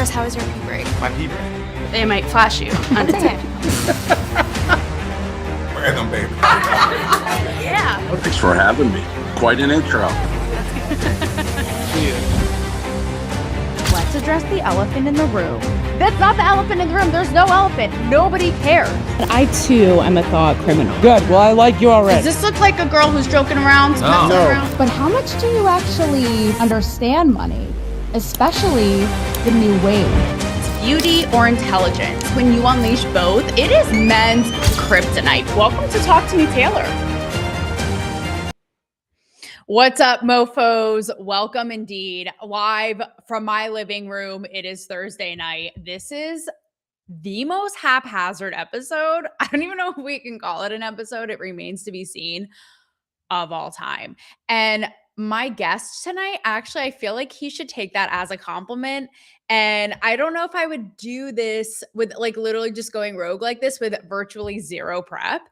Chris, how is your pee break? My pee break. They might flash you undetected. Random, baby. Yeah. Well, thanks for having me. Quite an intro. Let's address the elephant in the room. That's not the elephant in the room. There's no elephant. Nobody cares. I too am a thought criminal. Good. Well, I like you already. Does this look like a girl who's joking around? No. Around? But how much do you actually understand money? Especially the new wave. Beauty or intelligence? When you unleash both, it is men's kryptonite. Welcome to Talk to Me, Taylor. What's up, mofos? Welcome indeed. Live from my living room. It is Thursday night. This is the most haphazard episode. I don't even know if we can call it an episode. It remains to be seen of all time. And my guest tonight, actually, I feel like he should take that as a compliment. And I don't know if I would do this with like literally just going rogue like this with virtually zero prep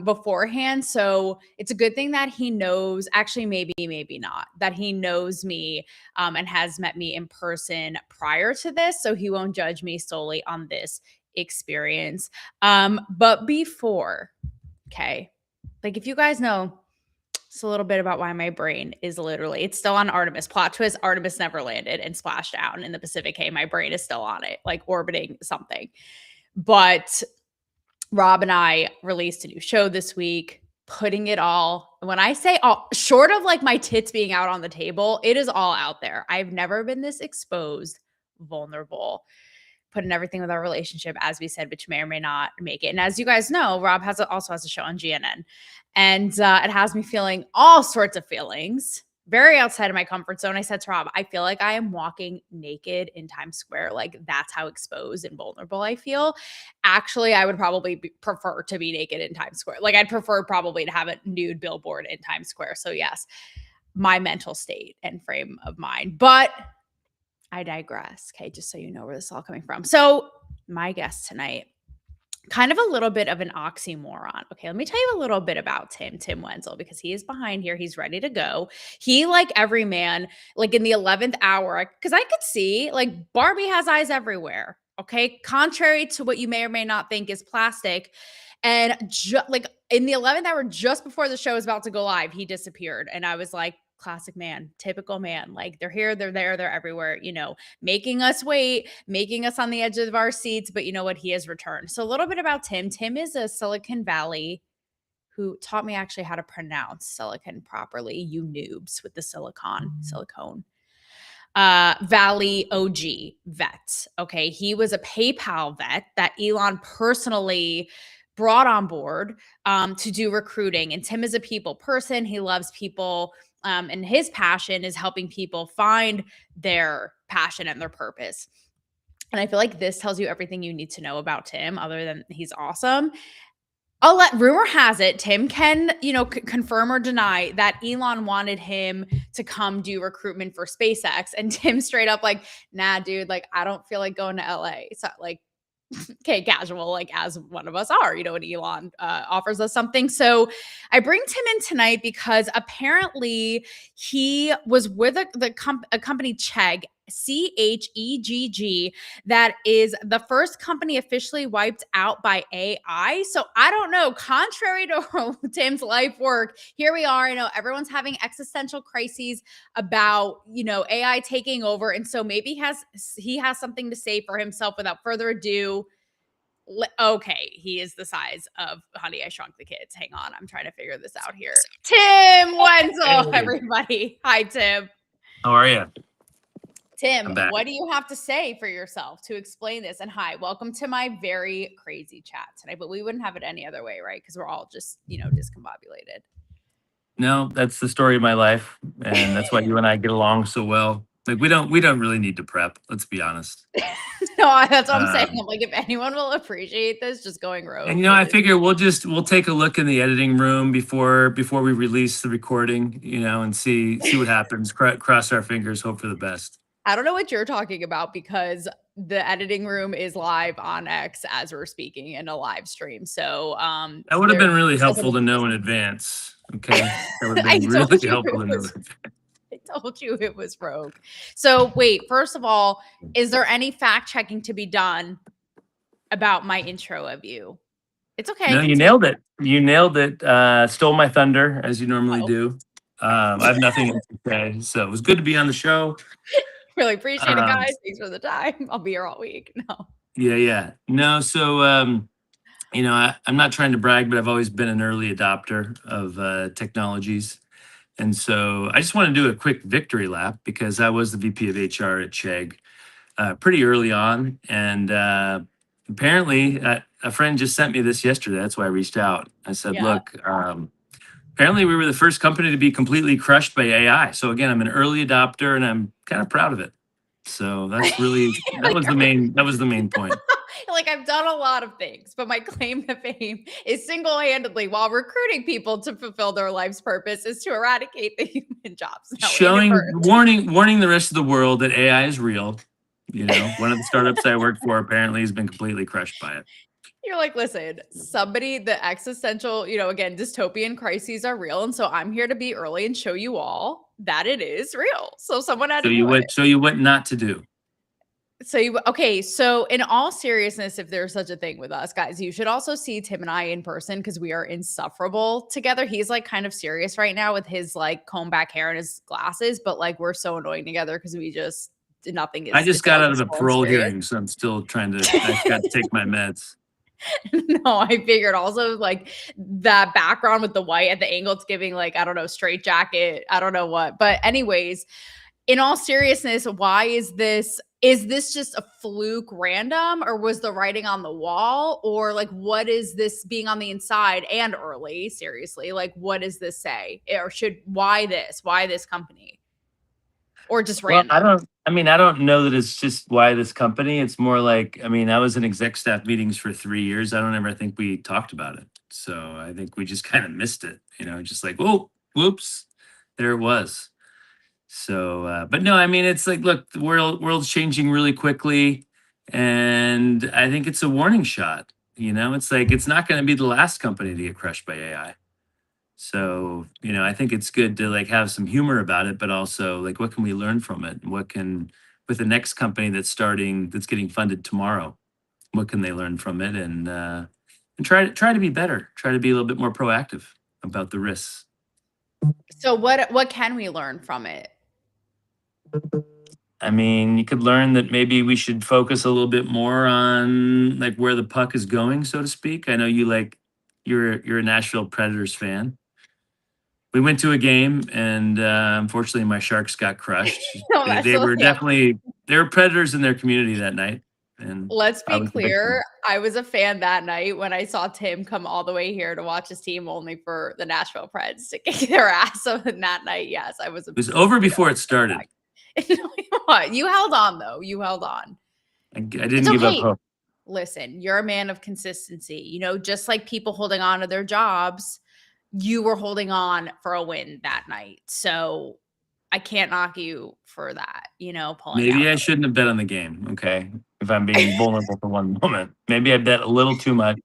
beforehand. So it's a good thing that he knows, actually, maybe not, that he knows me and has met me in person prior to this. So he won't judge me solely on this experience. But before, okay, like if you guys know, it's a little bit about why my brain is literally, it's still on Artemis. Plot twist, Artemis never landed and splashed down in the Pacific. Hey, my brain is still on it, like orbiting something. But Rob and I released a new show this week, putting it all, when I say all, short of like my tits being out on the table, it is all out there. I've never been this exposed, vulnerable, putting everything with our relationship, as we said, which may or may not make it. And as you guys know, Rob also has a show on GNN. And it has me feeling all sorts of feelings, very outside of my comfort zone. I said to Rob, I feel like I am walking naked in Times Square. Like that's how exposed and vulnerable I feel. Actually, I would probably prefer to be naked in Times Square. Like I'd prefer probably to have a nude billboard in Times Square. So yes, my mental state and frame of mind. But I digress. Okay, just so you know where this is all coming from. So my guest tonight, kind of a little bit of an oxymoron. Okay, let me tell you a little bit about Tim Wenzel, because he is behind here. He's ready to go. He, like every man, like in the 11th hour, because I could see like Barbie has eyes everywhere. Okay, contrary to what you may or may not think is plastic. And like in the 11th hour, just before the show was about to go live, he disappeared. And I was like, classic man, typical man. Like they're here, they're there, they're everywhere, you know, making us wait, making us on the edge of our seats. But you know what? He has returned. So a little bit about Tim. Tim is a Silicon Valley who taught me actually how to pronounce silicon properly. You noobs with the silicone. Valley OG vet. Okay. He was a PayPal vet that Elon personally brought on board to do recruiting. And Tim is a people person. He loves people. And his passion is helping people find their passion and their purpose. And I feel like this tells you everything you need to know about Tim, other than he's awesome. Rumor has it, Tim can, confirm or deny that Elon wanted him to come do recruitment for SpaceX. And Tim straight up like, nah, dude, like, I don't feel like going to LA. So like, okay, casual, like as one of us are, when Elon offers us something. So I bring Tim in tonight because apparently he was with a company, Chegg, CHEGG, that is the first company officially wiped out by AI. So I don't know, contrary to Tim's life work, here we are. I know everyone's having existential crises about, AI taking over. And so maybe he has something to say for himself. Without further ado, okay, he is the size of Honey, I Shrunk the Kids. Hang on, I'm trying to figure this out here. Tim Wenzel, everybody. Hi, Tim. How are you? Tim, what do you have to say for yourself to explain this? And hi, welcome to my very crazy chat tonight. But we wouldn't have it any other way, right? Because we're all just, discombobulated. No, that's the story of my life, and that's why you and I get along so well. Like we don't really need to prep. Let's be honest. No, that's what I'm saying. I'm like, if anyone will appreciate this, just going rogue. And I figure we'll take a look in the editing room before we release the recording, and see what happens. Cross our fingers, hope for the best. I don't know what you're talking about, because the editing room is live on X as we're speaking in a live stream. So that would have been really helpful to know in advance. Okay, that would have been really helpful to know. told you it was rogue. So wait, first of all, is there any fact checking to be done about my intro of you? It's okay. No, you nailed it. You nailed it. Stole my thunder as you normally Oh. do. I have nothing else to say. So it was good to be on the show. Really appreciate it, Um, guys. Thanks for the time. I'll be here all week. No. yeah. No, so I'm not trying to brag, but I've always been an early adopter of technologies. And so I just want to do a quick victory lap because I was the VP of HR at Chegg pretty early on. And apparently, a friend just sent me this yesterday. That's why I reached out. I said, Yeah. look, apparently we were the first company to be completely crushed by AI. So again, I'm an early adopter and I'm kind of proud of it. So that's really, Like, that was the main point. like I've done a lot of things, but my claim to fame is single-handedly while recruiting people to fulfill their life's purpose is to eradicate the human jobs. No, Warning the rest of the world that AI is real. One of the startups I worked for apparently has been completely crushed by it. you're like, listen, the existential, again, dystopian crises are real. And so I'm here to be early and show you all that it is real. So someone had to do it. So you what not to do. Okay, so in all seriousness, if there's such a thing with us, guys, you should also see Tim and I in person because we are insufferable together. He's like kind of serious right now with his like comb back hair and his glasses, but like we're so annoying together because nothing is. I just got out of a noticeable and parole serious. hearing, so I'm still I've got to take my meds. No, I figured also like that background with the white at the angle, it's giving like, I don't know, straight jacket, I don't know what. But anyways, in all seriousness, why is this just a fluke random, or was the writing on the wall, or like what is this being on the inside and early? Seriously, like what does this say? Or why this company? Or just random? I don't know that it's just why this company. It's more like, I was in exec staff meetings for 3 years. I don't ever think we talked about it. So I think we just kind of missed it, just like, oh, whoops, there it was. So, but no, it's like, look, the world's changing really quickly. And I think it's a warning shot. It's like, it's not going to be the last company to get crushed by AI. So, I think it's good to like have some humor about it, but also like, what can we learn from it? With the next company that's getting funded tomorrow, what can they learn from it? And try to be better, try to be a little bit more proactive about the risks. So what can we learn from it? You could learn that maybe we should focus a little bit more on like where the puck is going, so to speak. I know you're a Nashville Predators fan. We went to a game and unfortunately my Sharks got crushed. No, they were predators in their community that night. And let's be clear, I was a fan that night when I saw Tim come all the way here to watch his team only for the Nashville Preds to kick their ass. So that night, yes, I was. It was over before it started. You held on though. You held on. I didn't give up hope. Listen, you're a man of consistency. Just like people holding on to their jobs, you were holding on for a win that night. So I can't knock you for that, Maybe I shouldn't have bet on the game, okay? If I'm being vulnerable for one moment. Maybe I bet a little too much.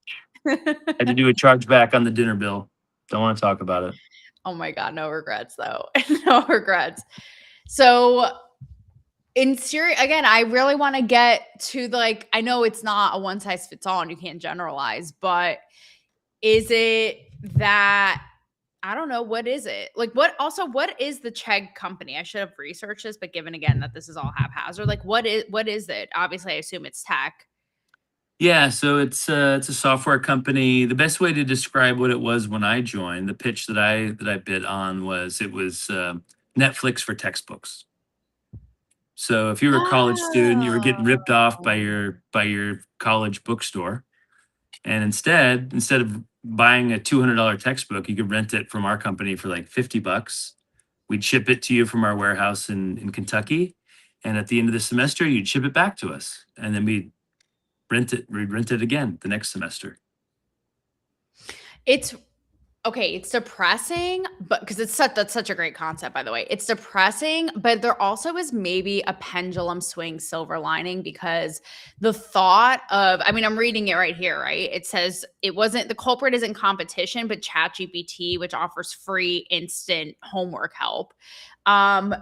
Had to do a charge back on the dinner bill. Don't want to talk about it. Oh my God, no regrets though. No regrets. So again, I really want to get to I know it's not a one size fits all and you can't generalize, but is it that, I don't know, what is it? What is the Chegg company? I should have researched this, but given again that this is all haphazard, what is it? Obviously, I assume it's tech. Yeah, so it's a software company. The best way to describe what it was when I joined, the pitch that I bid on was Netflix for textbooks. So if you were a college student, you were getting ripped off by your college bookstore, and instead of buying a $200 textbook, you could rent it from our company for like $50. We'd ship it to you from our warehouse in Kentucky, and at the end of the semester, you'd ship it back to us, and then we'd rent it again the next semester. It's Okay, it's depressing, but because that's such a great concept, by the way. It's depressing, but there also is maybe a pendulum swing silver lining because the thought of, I mean, I'm reading it right here, right? It says it wasn't the culprit isn't competition, but ChatGPT, which offers free instant homework help. Um,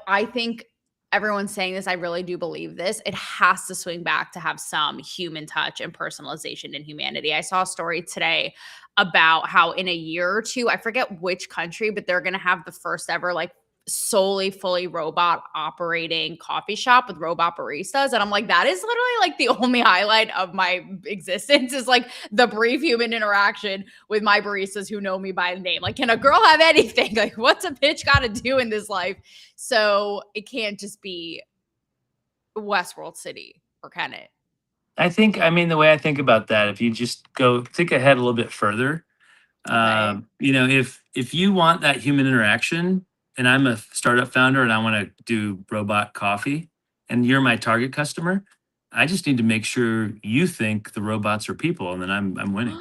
I think everyone's saying this. I really do believe this. It has to swing back to have some human touch and personalization and humanity. I saw a story today about how in a year or two, I forget which country, but they're going to have the first ever like solely fully robot operating coffee shop with robot baristas. And I'm like, that is literally like the only highlight of my existence is like the brief human interaction with my baristas who know me by name. Like, can a girl have anything? Like, what's a bitch got to do in this life? So it can't just be Westworld City, or can it? I mean, the way I think about that, if you just go think ahead a little bit further, Okay. if you want that human interaction, and I'm a startup founder and I want to do robot coffee, and you're my target customer, I just need to make sure you think the robots are people, and then I'm winning.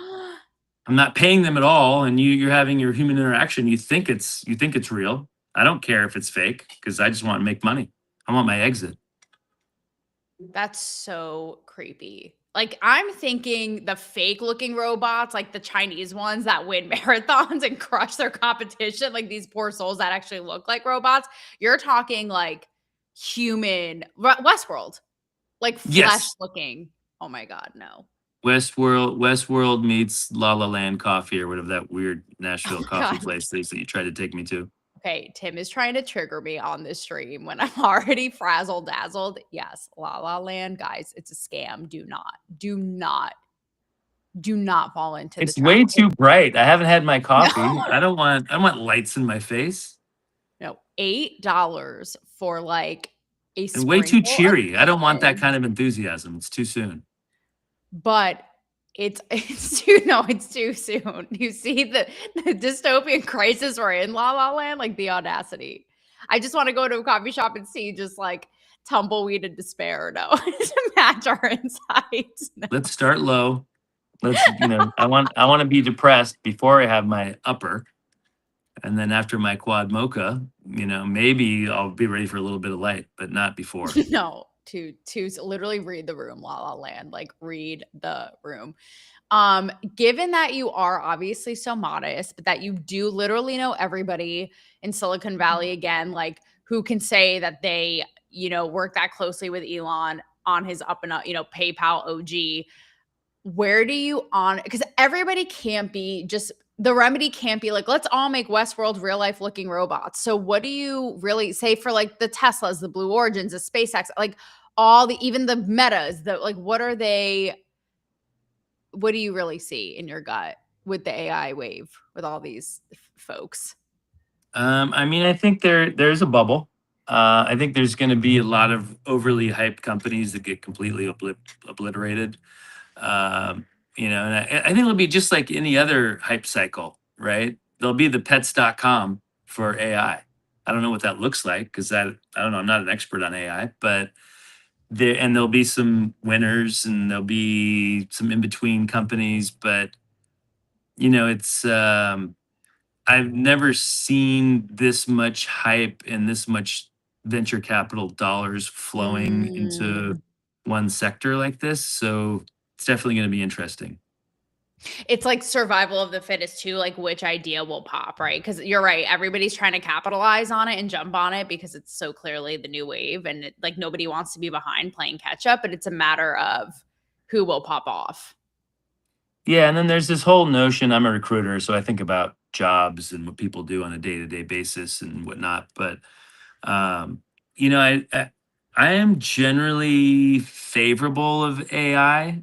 I'm not paying them at all, and you're having your human interaction. You think it's real. I don't care if it's fake because I just want to make money. I want my exit. That's so creepy. Like, I'm thinking the fake looking robots, like the Chinese ones that win marathons and crush their competition, like these poor souls that actually look like robots. You're talking like human Westworld, like flesh Yes, looking. Oh my God, no. Westworld meets La La Land Coffee or whatever that weird Oh Nashville my coffee God. place is that you tried to take me to. Okay, Tim is trying to trigger me on this stream when I'm already frazzle dazzled. Yes, La La Land, guys, it's a scam. Do not fall into the It's trap. way too bright. I haven't had my No. coffee. I don't want lights in my face No, $8 for, like, a and way too sprinkle of cheery. I don't want that cinnamon, kind of enthusiasm. It's too soon. but it's too soon. You see the dystopian crisis we're in, La La Land, like, the audacity. I just wanna go to a coffee shop and see just, like, tumbleweed and despair, no, to match our insides. No. Let's start low. I want to be depressed before I have my upper, and then after my quad mocha, maybe I'll be ready for a little bit of light, but not before. No, to literally read the room, La La Land, like, read the room. Given that you are obviously so modest, but that you do literally know everybody in Silicon Valley again, like who can say that they, work that closely with Elon on his up and up, PayPal OG. Where do you on because everybody can't be just the remedy can't be like, let's all make Westworld real life looking robots. So what do you really say for like the Teslas, the Blue Origins, the SpaceX, like all the even the metas, the like what do you really see in your gut with the AI wave with all these folks? I mean, I think there's a bubble. I think there's going to be a lot of overly hyped companies that get completely obliterated. And I think it'll be just like any other hype cycle, right? There'll be the pets.com for AI. I don't know what that looks like because I don't know. I'm not an expert on AI, but there'll be some winners and there'll be some in between companies, but it's I've never seen this much hype and this much venture capital dollars flowing into Mm. one sector like this. So it's definitely going to be interesting. It's like survival of the fittest too, like which idea will pop, right? Because you're right, everybody's trying to capitalize on it and jump on it because it's so clearly the new wave, and like nobody wants to be behind playing catch up. But it's a matter of who will pop off. Yeah, and then there's this whole notion. I'm a recruiter, so I think about jobs and what people do on a day-to-day basis and whatnot. But um, I am generally favorable of AI.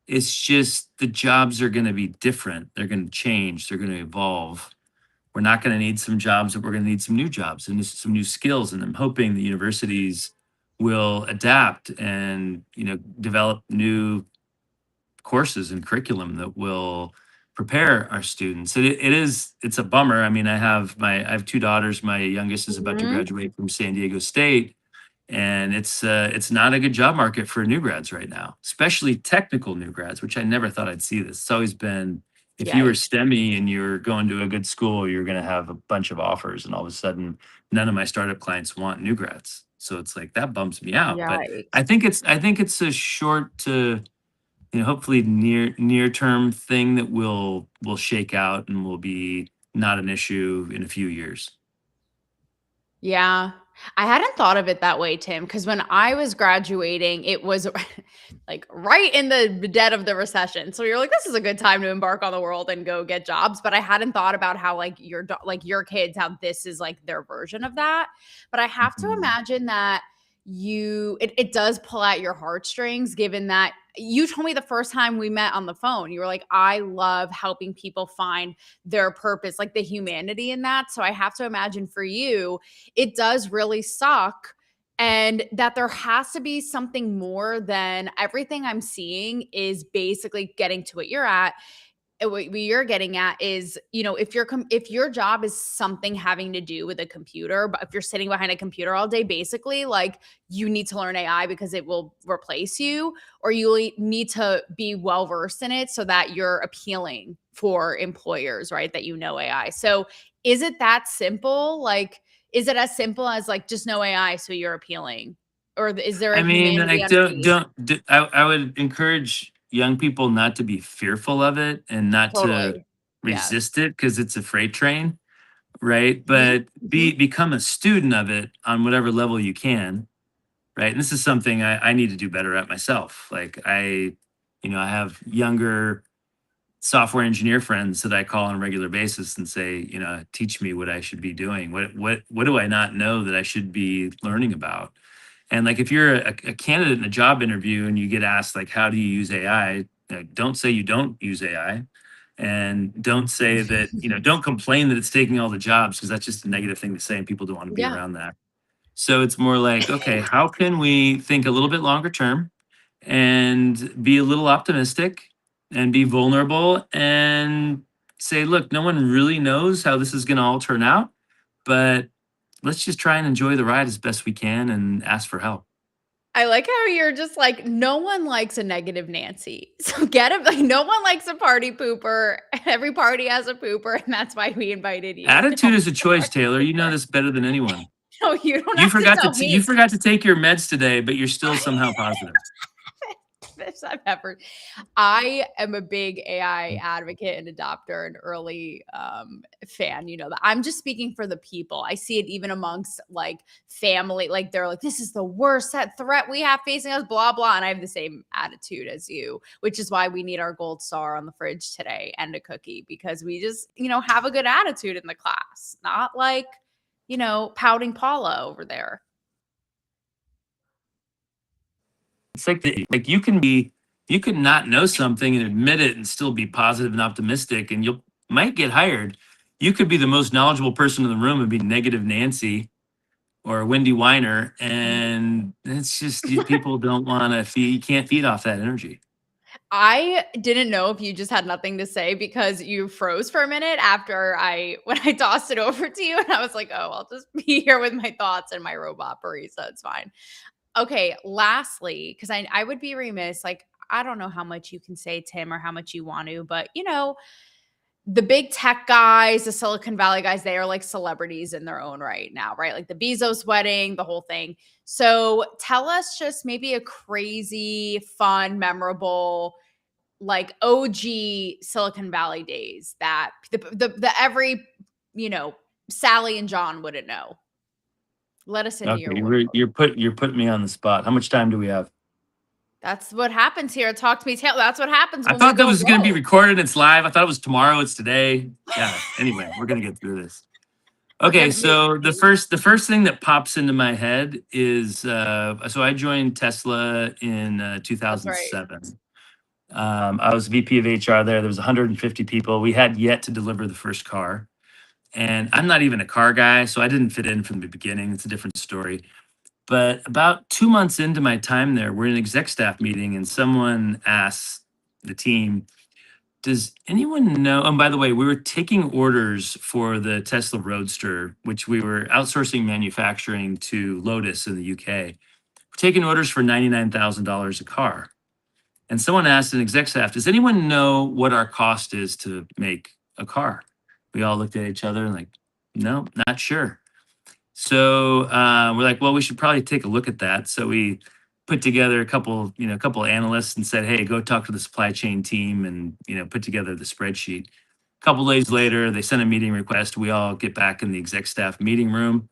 It's just the jobs are going to be different. They're going to change. They're going to evolve. We're not going to need some jobs, but we're going to need some new jobs and some new skills. And I'm hoping the universities will adapt and develop new courses and curriculum that will prepare our students. It's a bummer. I mean, I have two daughters. My youngest is about to Mhm. graduate from San Diego State, and it's not a good job market for new grads right now, especially technical new grads, which I never thought I'd see this. It's always been If you were Yikes. STEMmy and you're going to a good school, you're going to have a bunch of offers, and all of a sudden, none of my startup clients want new grads. So it's like that bumps me out. But Yikes. I think it's a short to, hopefully near term thing that will shake out and will be not an issue in a few years. Yeah. I hadn't thought of it that way, Tim, because when I was graduating, it was like right in the dead of the recession. So you're like, this is a good time to embark on the world and go get jobs. But I hadn't thought about how like your kids, how this is like their version of that. But I have to Mhm. imagine that it does pull at your heartstrings, given that you told me the first time we met on the phone, you were like, I love helping people find their purpose, like the humanity in that. So I have to imagine for you, it does really suck, and that there has to be something more than everything I'm seeing is basically getting to what you're at. What you're getting at is, if your job is something having to do with a computer, but if you're sitting behind a computer all day, basically, like, you need to learn AI because it will replace you, or you need to be well versed in it so that you're appealing for employers, right? That AI. So, is it that simple? Like, is it as simple as like just know AI so you're appealing, or is there a I mean, humanity like, underneath? I would encourage young people not to be fearful of it and not to Totally. Yes. resist it because it's a freight train, right? Mhm, But mhm. become a student of it on whatever level you can, right? And this is something I need to do better at myself. Like I have younger software engineer friends that I call on a regular basis and say, teach me what I should be doing. What do I not know that I should be learning about? And like if you're a candidate in a job interview and you get asked like how do you use AI, don't say you don't use AI, and don't say that, don't complain that it's taking all the jobs because that's just a negative thing to say and people don't want to be Yeah. around that. So it's more like, okay, how can we think a little bit longer term and be a little optimistic and be vulnerable and say, look, no one really knows how this is going to all turn out, but let's just try and enjoy the ride as best we can and ask for help. I like how you're just like, no one likes a negative Nancy. So get it. Like, no one likes a party pooper. Every party has a pooper, and that's why we invited you. Attitude No, is a choice, party Taylor. You know pooper. this better than anyone. No, you don't You have to forgot tell you me. forgot to take your meds today, but you're still somehow positive. Best I've ever. I am a big AI advocate and adopter and early fan. You know that I'm just speaking for the people. I see it even amongst like family. Like they're like, "This is the worst set threat we have facing us." Blah blah. And I have the same attitude as you, which is why we need our gold star on the fridge today and a cookie, because we just have a good attitude in the class, not like pouting Paula over there. It's like you can not know something and admit it and still be positive and optimistic, and you might get hired. You could be the most knowledgeable person in the room and be negative Nancy or Wendy Weiner, and it's just people don't want to feed. You can't feed off that energy. I didn't know if you just had nothing to say because you froze for a minute after when I tossed it over to you, and I was like, "Oh, I'll just be here with my thoughts and my robot barista. It's fine." Okay, lastly, because I would be remiss, like, I don't know how much you can say, Tim, or how much you want to, but the big tech guys, the Silicon Valley guys, they are like celebrities in their own right now, right? Like the Bezos wedding, the whole thing. So tell us just maybe a crazy, fun, memorable, like OG Silicon Valley days that the every, you know, Sally and John wouldn't know. Let us into Okay, your world. you're putting me on the spot. How much time do we have? That's what happens here. Talk to me, Taylor. That's what happens I when we thought that go was going to be rogue. recorded. It's live. I thought it was tomorrow. It's today. Yeah. Anyway, we're gonna get through this. We're Okay, gonna do so the first thing that pops into my head is so I joined Tesla in That's right. 2007. I was VP of HR there. There was 150 people. We had yet to deliver the first car, and I'm not even a car guy, so I didn't fit in from the beginning. It's a different story. But about 2 months into my time there, we're in an exec staff meeting, and someone asks the team, does anyone know? And by the way, we were taking orders for the Tesla Roadster, which we were outsourcing manufacturing to Lotus in the UK. We're taking orders for $99,000 a car. And someone asked an exec staff, does anyone know what our cost is to make a car? We all looked at each other and like, no, not sure. So we're like, well, we should probably take a look at that. So we put together a couple analysts and said, hey, go talk to the supply chain team and, put together the spreadsheet. A couple days later, they sent a meeting request. We all get back in the exec staff meeting room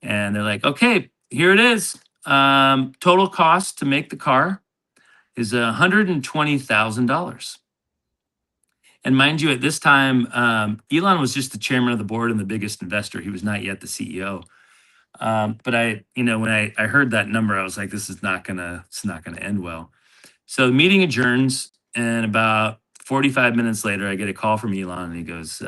and they're like, okay, here it is. Total cost to make the car is $120,000. And mind you, at this time, Elon was just the chairman of the board and the biggest investor. He was not yet the CEO. But when I heard that number, I was like, it's not gonna end well. So the meeting adjourns, and about 45 minutes later, I get a call from Elon, and he goes,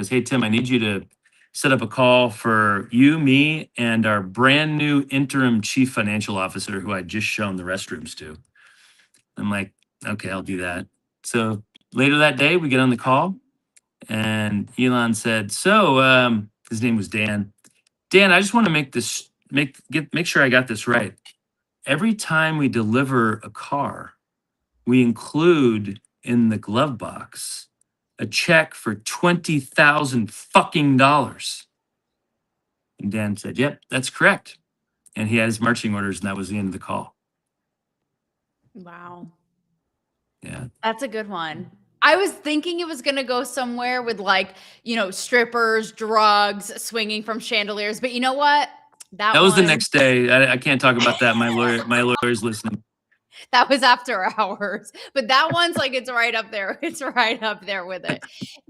hey, Tim, I need you to set up a call for you, me, and our brand new interim chief financial officer, who I'd just shown the restrooms to. I'm like, okay, I'll do that. So later that day, we get on the call, and Elon said, so his name was Dan. Dan, I just want to make sure I got this right. Every time we deliver a car, we include in the glove box a check for $20,000 fucking dollars. And Dan said, yep, that's correct. And he had his marching orders, and that was the end of the call. Wow. Yeah. That's a good one. I was thinking it was going to go somewhere with strippers, drugs, swinging from chandeliers. But you know what? That was the next day. I can't talk about that. My lawyer's listening. That was after hours. But that one's it's right up there. It's right up there with it.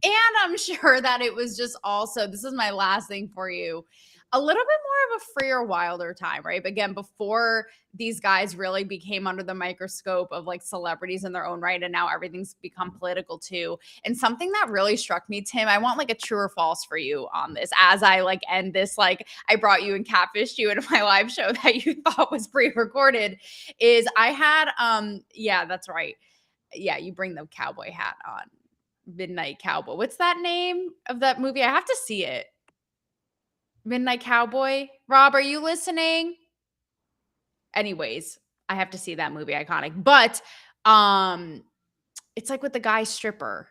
And I'm sure that it was just also, this is my last thing for you, a little bit more of a freer, wilder time, right? But again, before these guys really became under the microscope of celebrities in their own right, and now everything's become political too. And something that really struck me, Tim, I want a true or false for you on this as I end this, I brought you and catfished you into my live show that you thought was pre-recorded, is I had, yeah, that's right. Yeah, you bring the cowboy hat on. Midnight Cowboy. What's that name of that movie? I have to see it. Midnight Cowboy. Rob, are you listening? Anyways, I have to see that movie. Iconic. But it's with the guy stripper.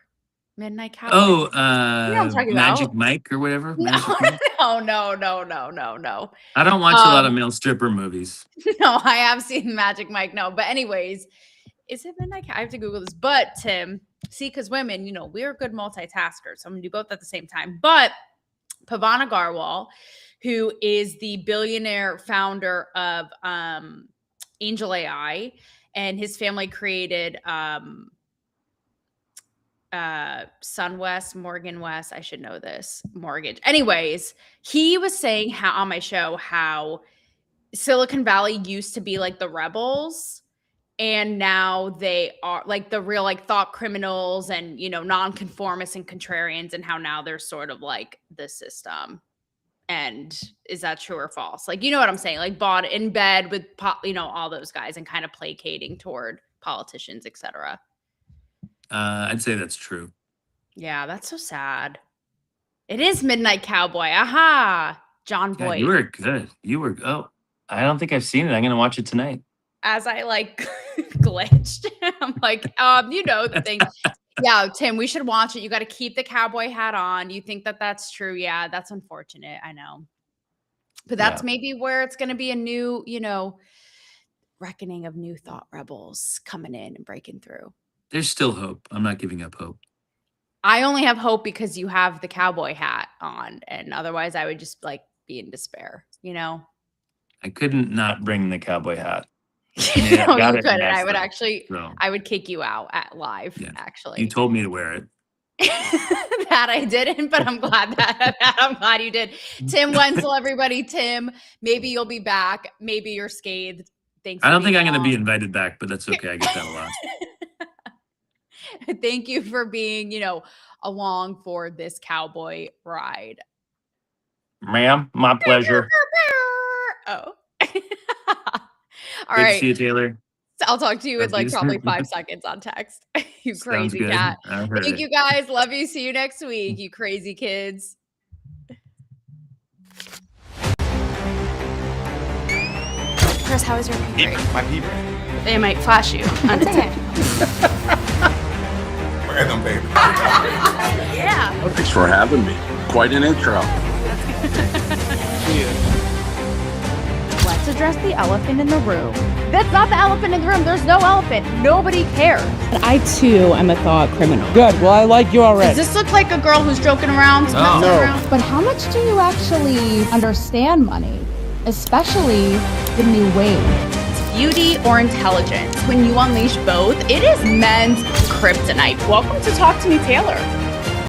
Midnight Cowboy. Oh, you know what I'm talking Magic about? Mike or whatever. No, Magic Mike? no. I don't watch a lot of male stripper movies. No, I have seen Magic Mike. No, but anyways, is it Midnight? I have to Google this. But Tim, see, because women, we're good multitaskers. So I'm gonna do both at the same time. But Pavan Agarwal, who is the billionaire founder of Angel AI, and his family created SunWest, Morgan West. I should know this mortgage. Anyways, he was saying on my show how Silicon Valley used to be the rebels, and now they are the real thought criminals and nonconformists and contrarians, and how now they're sort of the system. And is that true or false? You know what I'm saying? Bought in bed with all those guys and kind of placating toward politicians, etc. I'd say that's true. Yeah, that's so sad. It is Midnight Cowboy. Aha, John Boyd. Yeah, you were good. Oh, I don't think I've seen it. I'm gonna watch it tonight. As I glitched, I'm the thing. Yeah, Tim, we should watch it. You got to keep the cowboy hat on. You think that that's true? Yeah, that's unfortunate. I know. But that's maybe where it's going to be a new, reckoning of new thought rebels coming in and breaking through. There's still hope. I'm not giving up hope. I only have hope because you have the cowboy hat on, and otherwise I would just be in despair, I couldn't not bring the cowboy hat. Yeah, no, you couldn't. I would I would kick you out at live, actually. You told me to wear it. That I didn't, but I'm glad I'm glad you did. Tim Wenzel, everybody. Tim, maybe you'll be back. Maybe you're scathed. Thanks. I don't think I'm going to be invited back, but that's okay. I get that a lot. Thank you for being, along for this cowboy ride. Ma'am, my pleasure. Oh. All Good right. to see you, Taylor. I'll talk to you in probably 5 seconds on text. You crazy cat. Thank you guys. Love you. See you next week, you crazy kids. Chris, how was your pee break? My pee break. They might flash you on Random baby. Yeah. Thanks for having me. Quite an intro. Let's address the elephant in the room. That's not the elephant in the room. There's no elephant. Nobody cares. I too am a thought criminal. Good. Well, I like you already. Does this look like a girl who's joking around? Messing around? But how much do you actually understand money? Especially the new wave. Beauty or intelligence? When you unleash both, it is men's kryptonite. Welcome to Talk to Me, Taylor.